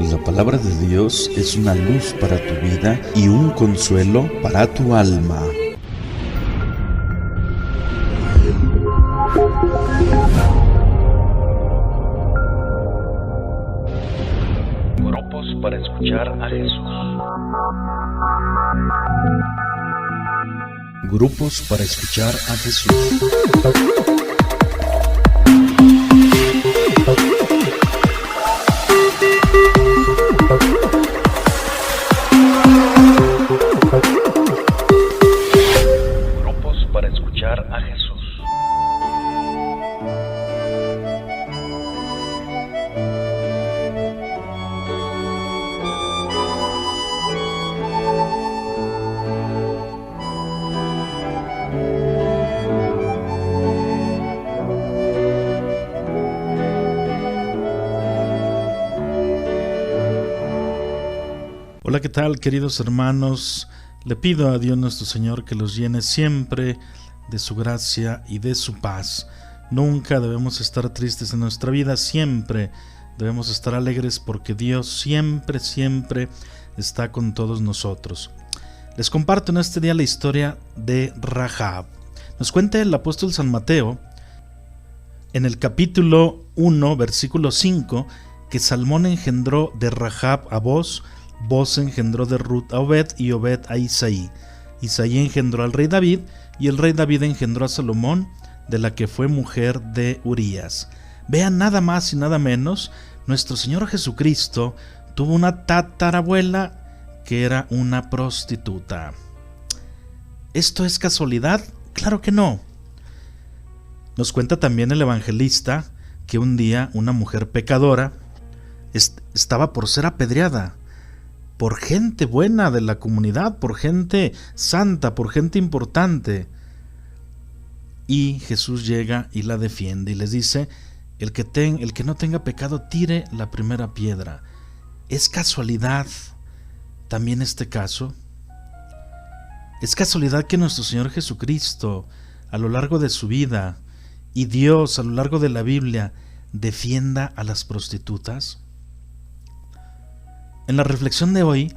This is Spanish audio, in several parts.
La palabra de Dios es una luz para tu vida y un consuelo para tu alma. Grupos para escuchar a Jesús. Grupos para escuchar a Jesús. Grupos para escuchar a Jesús. Hola, ¿qué tal, queridos hermanos? Le pido a Dios nuestro Señor que los llene siempre de su gracia y de su paz. Nunca debemos estar tristes en nuestra vida, siempre debemos estar alegres porque Dios siempre está con todos nosotros. Les comparto en este día la historia de Rahab. Nos cuenta el apóstol San Mateo en el capítulo 1, versículo 5, que Salmón engendró de Rahab a Boz, Boz engendró de Ruth a Obed y Obed a Isaí. Isaí engendró al rey David y el rey David engendró a Salomón, de la que fue mujer de Urías. Vean, nada más y nada menos, nuestro Señor Jesucristo tuvo una tatarabuela que era una prostituta. ¿Esto es casualidad? Claro que no. Nos cuenta también el evangelista que un día una mujer pecadora estaba por ser apedreada por gente buena de la comunidad, por gente santa, por gente importante. Y Jesús llega y la defiende y les dice: el que no tenga pecado tire la primera piedra. ¿Es casualidad también este caso? ¿Es casualidad que nuestro Señor Jesucristo, a lo largo de su vida, y Dios a lo largo de la Biblia, defienda a las prostitutas? En la reflexión de hoy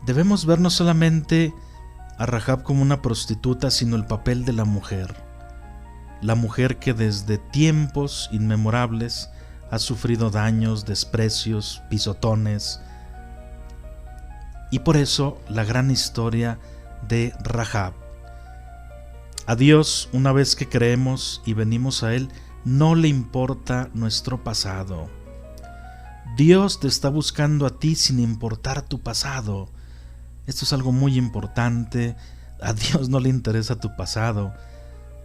debemos ver no solamente a Rahab como una prostituta, sino el papel de la mujer que desde tiempos inmemorables ha sufrido daños, desprecios, pisotones, y por eso la gran historia de Rahab. A Dios, una vez que creemos y venimos a Él, no le importa nuestro pasado. Dios te está buscando a ti sin importar tu pasado. Esto es algo muy importante. A Dios no le interesa tu pasado.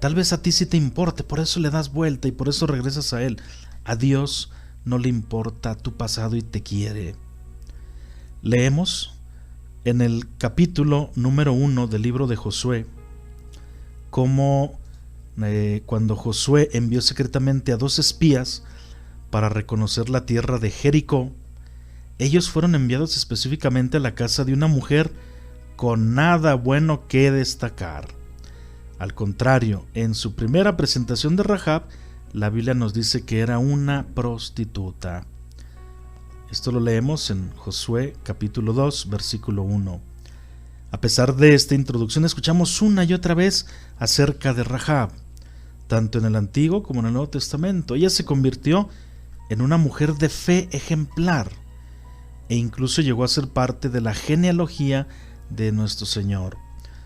Tal vez a ti sí te importe, por eso le das vuelta y por eso regresas a Él. A Dios no le importa tu pasado y te quiere. Leemos en el capítulo número 1 del libro de Josué cómo cuando Josué envió secretamente a 2 espías para reconocer la tierra de Jericó, ellos fueron enviados específicamente a la casa de una mujer con nada bueno que destacar. Al contrario, en su primera presentación de Rahab, la Biblia nos dice que era una prostituta. Esto lo leemos en Josué capítulo 2, versículo 1. A pesar de esta introducción, escuchamos una y otra vez acerca de Rahab, tanto en el Antiguo como en el Nuevo Testamento. Ella se convirtió en una mujer de fe ejemplar e incluso llegó a ser parte de la genealogía de nuestro Señor.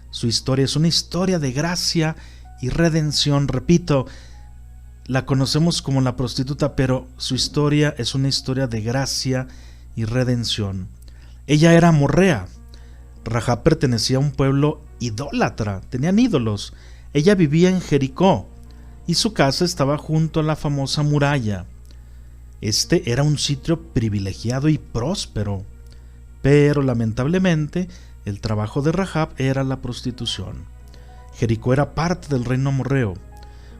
Su historia es una historia de gracia y redención. Repito, la conocemos como la prostituta, pero su historia es una historia de gracia y redención. Ella era amorrea. Rahab pertenecía a un pueblo idólatra, tenían ídolos. Ella vivía en Jericó y su casa estaba junto a la famosa muralla. Este era un sitio privilegiado y próspero, pero lamentablemente el trabajo de Rahab era la prostitución. Jericó era parte del reino amorreo,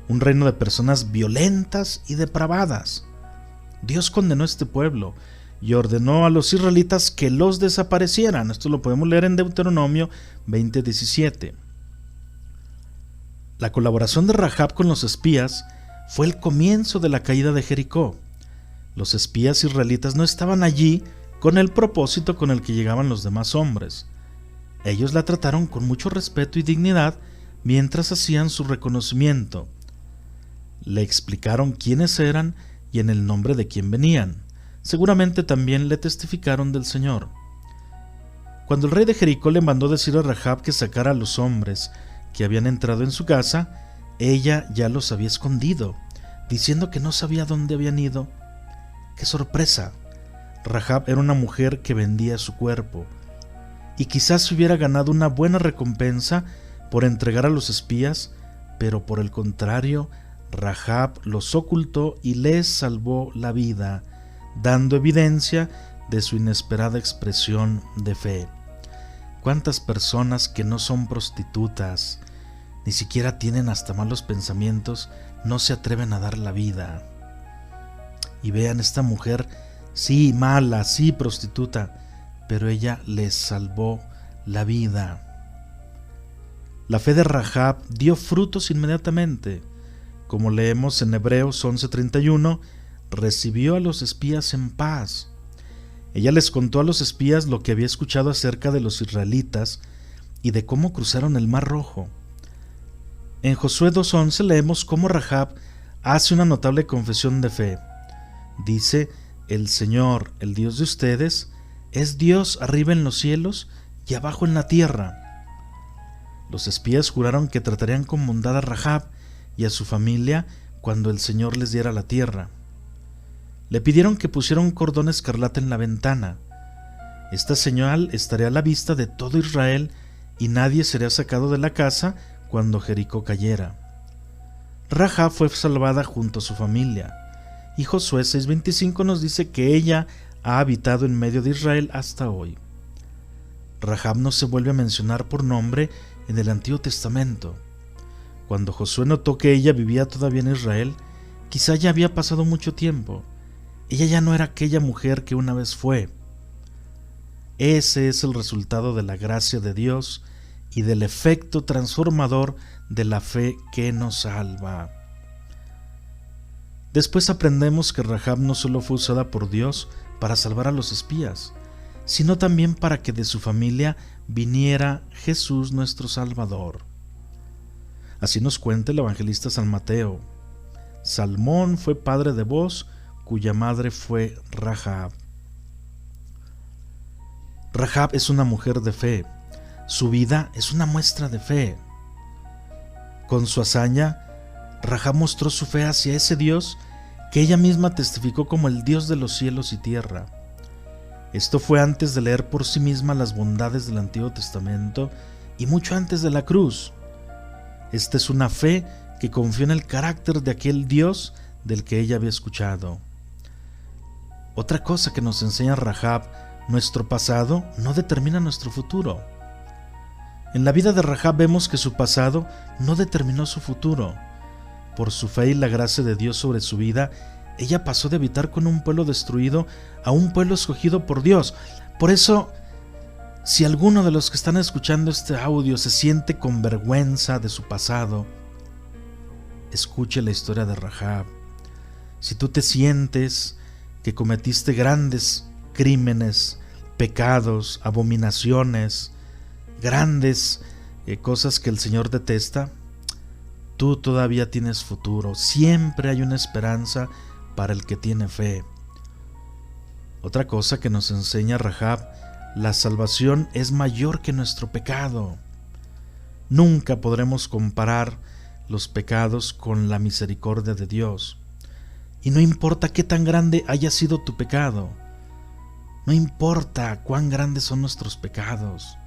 un reino de personas violentas y depravadas. Dios condenó a este pueblo y ordenó a los israelitas que los desaparecieran. Esto lo podemos leer en Deuteronomio 20:17. La colaboración de Rahab con los espías fue el comienzo de la caída de Jericó. Los espías israelitas no estaban allí con el propósito con el que llegaban los demás hombres. Ellos la trataron con mucho respeto y dignidad mientras hacían su reconocimiento. Le explicaron quiénes eran y en el nombre de quién venían. Seguramente también le testificaron del Señor. Cuando el rey de Jericó le mandó decir a Rahab que sacara a los hombres que habían entrado en su casa, ella ya los había escondido, diciendo que no sabía dónde habían ido. ¡Qué sorpresa! Rahab era una mujer que vendía su cuerpo, y quizás se hubiera ganado una buena recompensa por entregar a los espías, pero por el contrario, Rahab los ocultó y les salvó la vida, dando evidencia de su inesperada expresión de fe. ¿Cuántas personas que no son prostitutas, ni siquiera tienen hasta malos pensamientos, no se atreven a dar la vida? Y vean, esta mujer, sí mala, sí prostituta, pero ella les salvó la vida. La fe de Rahab dio frutos inmediatamente. Como leemos en Hebreos 11:31, recibió a los espías en paz. Ella les contó a los espías lo que había escuchado acerca de los israelitas y de cómo cruzaron el Mar Rojo. En Josué 2:11 leemos cómo Rahab hace una notable confesión de fe. Dice: el Señor, el Dios de ustedes, es Dios arriba en los cielos y abajo en la tierra. Los espías juraron que tratarían con bondad a Rahab y a su familia cuando el Señor les diera la tierra. Le pidieron que pusiera un cordón escarlata en la ventana. Esta señal estaría a la vista de todo Israel y nadie sería sacado de la casa cuando Jericó cayera. Rahab fue salvada junto a su familia, y Josué 6:25 nos dice que ella ha habitado en medio de Israel hasta hoy. Rahab no se vuelve a mencionar por nombre en el Antiguo Testamento. Cuando Josué notó que ella vivía todavía en Israel, quizá ya había pasado mucho tiempo. Ella ya no era aquella mujer que una vez fue. Ese es el resultado de la gracia de Dios y del efecto transformador de la fe que nos salva. Después aprendemos que Rahab no solo fue usada por Dios para salvar a los espías, sino también para que de su familia viniera Jesús nuestro Salvador. Así nos cuenta el evangelista San Mateo. Salmón fue padre de Booz, cuya madre fue Rahab. Rahab es una mujer de fe. Su vida es una muestra de fe. Con su hazaña, Rahab mostró su fe hacia ese Dios que ella misma testificó como el Dios de los cielos y tierra. Esto fue antes de leer por sí misma las bondades del Antiguo Testamento y mucho antes de la cruz. Esta es una fe que confió en el carácter de aquel Dios del que ella había escuchado. Otra cosa que nos enseña Rahab: nuestro pasado no determina nuestro futuro. En la vida de Rahab vemos que su pasado no determinó su futuro. Por su fe y la gracia de Dios sobre su vida, ella pasó de habitar con un pueblo destruido a un pueblo escogido por Dios. Por eso, si alguno de los que están escuchando este audio se siente con vergüenza de su pasado, escuche la historia de Rahab. Si tú te sientes que cometiste grandes crímenes, pecados, abominaciones, grandes cosas que el Señor detesta, tú todavía tienes futuro. Siempre hay una esperanza para el que tiene fe. Otra cosa que nos enseña Rahab: la salvación es mayor que nuestro pecado. Nunca podremos comparar los pecados con la misericordia de Dios. Y no importa qué tan grande haya sido tu pecado, no importa cuán grandes son nuestros pecados,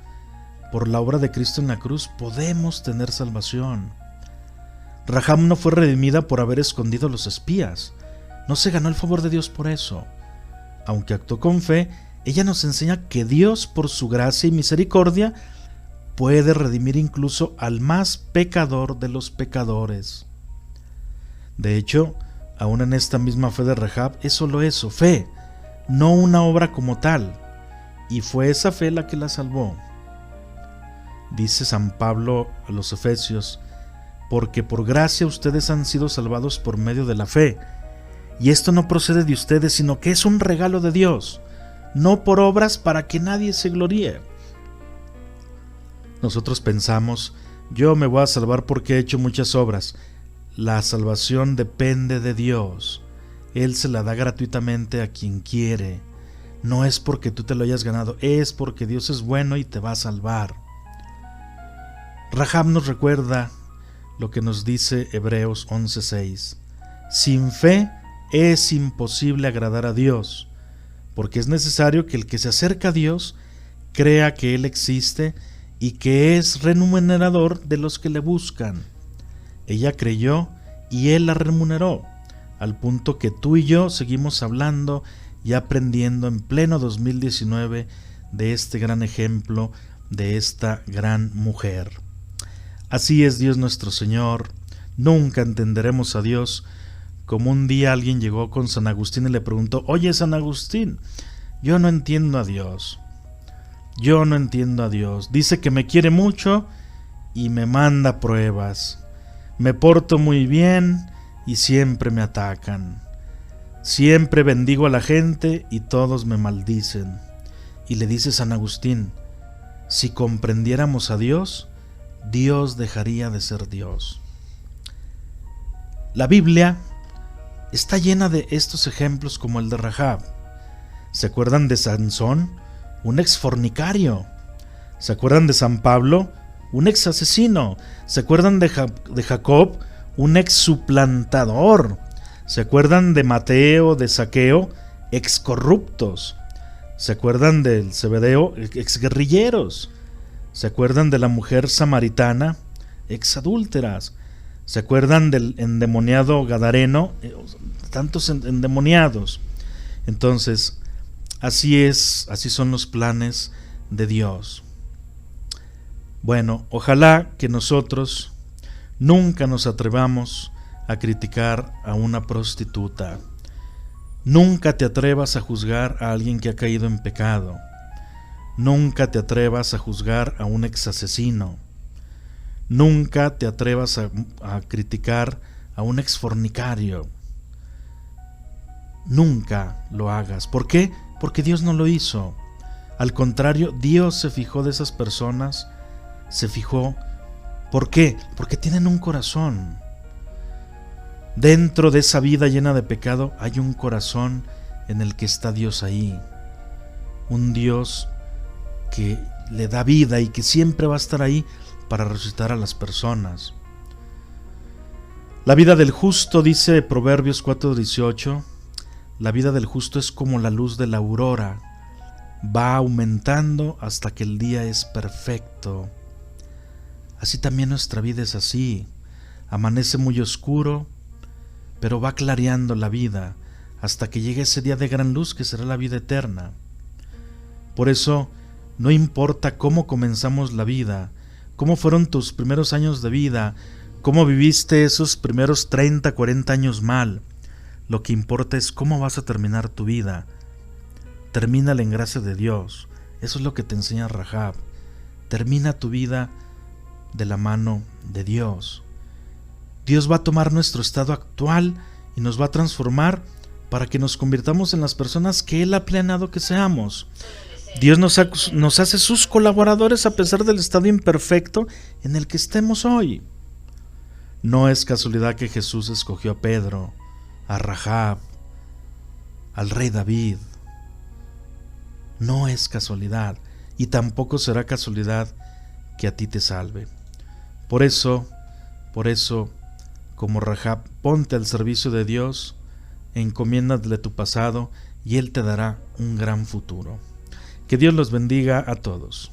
por la obra de Cristo en la cruz podemos tener salvación. Rahab no fue redimida por haber escondido a los espías. No se ganó el favor de Dios por eso. Aunque actuó con fe, ella nos enseña que Dios, por su gracia y misericordia, puede redimir incluso al más pecador de los pecadores. De hecho, aún en esta misma fe de Rahab es solo eso, fe, no una obra como tal, y fue esa fe la que la salvó. Dice San Pablo a los Efesios: porque por gracia ustedes han sido salvados por medio de la fe, y esto no procede de ustedes, sino que es un regalo de Dios, no por obras para que nadie se gloríe. Nosotros pensamos, yo me voy a salvar porque he hecho muchas obras. La salvación depende de Dios. Él se la da gratuitamente a quien quiere. No es porque tú te lo hayas ganado, es porque Dios es bueno y te va a salvar. Rahab nos recuerda lo que nos dice Hebreos 11:6. Sin fe es imposible agradar a Dios, porque es necesario que el que se acerca a Dios crea que Él existe y que es remunerador de los que le buscan. Ella creyó y Él la remuneró, al punto que tú y yo seguimos hablando y aprendiendo en pleno 2019 de este gran ejemplo, de esta gran mujer. Así es Dios nuestro Señor. Nunca entenderemos a Dios como un día alguien llegó con San Agustín y le preguntó: oye, San Agustín, yo no entiendo a Dios. Yo no entiendo a Dios. Dice que me quiere mucho y me manda pruebas. Me porto muy bien y siempre me atacan. Siempre bendigo a la gente y todos me maldicen. Y le dice San Agustín: si comprendiéramos a Dios, Dios dejaría de ser Dios. La Biblia está llena de estos ejemplos como el de Rahab. ¿Se acuerdan de Sansón? Un ex fornicario. ¿Se acuerdan de San Pablo? Un ex asesino. ¿Se acuerdan de Jacob? Un ex suplantador. ¿Se acuerdan de Mateo, de Zaqueo? Ex corruptos. ¿Se acuerdan del Zebedeo? Ex guerrilleros. ¿Se acuerdan de la mujer samaritana? Ex adúlteras. ¿Se acuerdan del endemoniado gadareno? Tantos endemoniados. Entonces, así son los planes de Dios. Bueno, ojalá que nosotros nunca nos atrevamos a criticar a una prostituta. Nunca te atrevas a juzgar a alguien que ha caído en pecado. Nunca te atrevas a juzgar a un ex asesino. Nunca te atrevas a criticar a un ex fornicario. Nunca lo hagas. ¿Por qué? Porque Dios no lo hizo. Al contrario, Dios se fijó de esas personas. Se fijó. ¿Por qué? Porque tienen un corazón. Dentro de esa vida llena de pecado hay un corazón en el que está Dios ahí. Un Dios que le da vida y que siempre va a estar ahí para resucitar a las personas. La vida del justo, dice Proverbios 4:18, la vida del justo es como la luz de la aurora, va aumentando hasta que el día es perfecto. Así también nuestra vida es así, amanece muy oscuro, pero va clareando la vida hasta que llegue ese día de gran luz que será la vida eterna. Por eso, no importa cómo comenzamos la vida, cómo fueron tus primeros años de vida, cómo viviste esos primeros 30, 40 años mal, lo que importa es cómo vas a terminar tu vida. Termínala en gracia de Dios. Eso es lo que te enseña Rahab. Termina tu vida de la mano de Dios. Dios va a tomar nuestro estado actual y nos va a transformar para que nos convirtamos en las personas que Él ha planeado que seamos. Dios nos hace sus colaboradores a pesar del estado imperfecto en el que estemos hoy. No es casualidad que Jesús escogió a Pedro, a Rahab, al rey David. No es casualidad, y tampoco será casualidad que a ti te salve. Por eso, como Rahab, ponte al servicio de Dios, encomiéndale tu pasado y Él te dará un gran futuro. Que Dios los bendiga a todos.